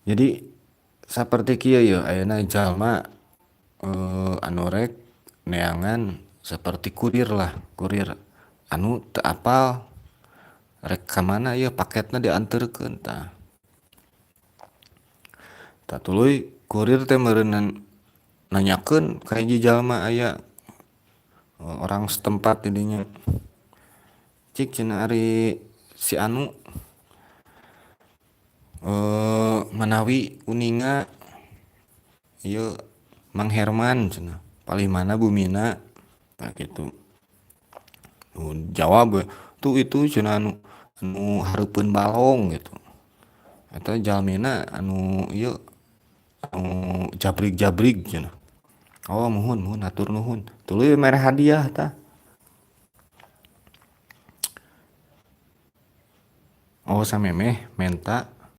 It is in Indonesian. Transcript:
Jadi saperti kieu ye ayeuna jalma anu rek neangan saperti kurir lah, kurir anu teu apal rek ka mana ieu paketna dianterkeun tah. Tah tuluy kurir teh meureun nanyakeun ka hiji jalma aya orang setempat di dinya. Cik cenah ari si anu manawi kuninga ieu Mang Herman cenah palimana bumina tah kitu. Jawab we tuh itu cenah anu hareupeun balong gitu. Eta jalmina anu ieu anu jabrig-jabrig cenah. Oh muhun muhun hatur nuhun. Tuluy mere hadiah tah. Oh samemeh menta